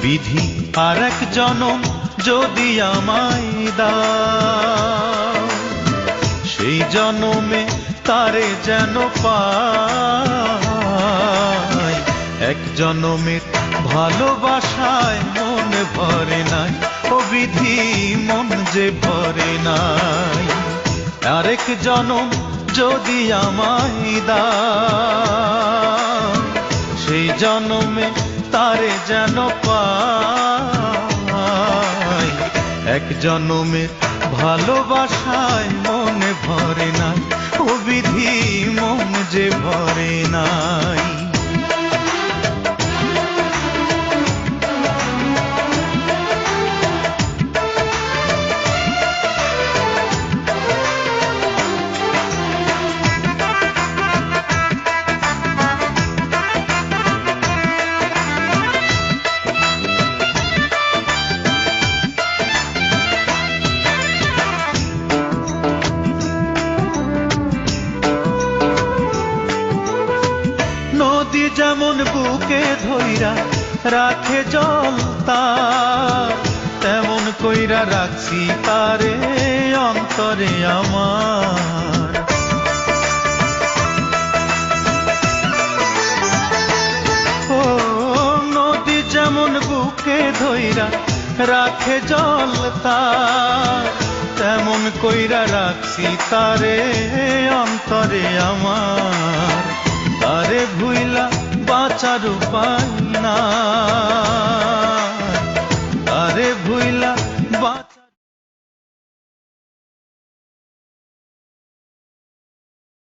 বিধি আর এক জনম যদি আমায় দাও, সেই জনমে তারে যেন পাই। এক জনমের ভালোবাসায় মন ভরে নাই, ও বিধি মন যে ভরে নাই। আরেক জনম যদি আমায় দাও, সেই জনমে তারে যেন পাই। এক জনমের ভালোবাসায় মনে ভরে নাই, ও বিধি মন যে ভরে নাই। নদী যেমন বুকে ধইরা রাখে জল তার, তেমন কইরা রাখছি তারে অন্তরে আমার। ও নদী যেমন বুকে ধইরা রাখে জল তার, তেমন কইরা রাখছি তারে অন্তরে আমার। তারে ভুইলা বাঁচার উপায় নাই, তারে ভুইলা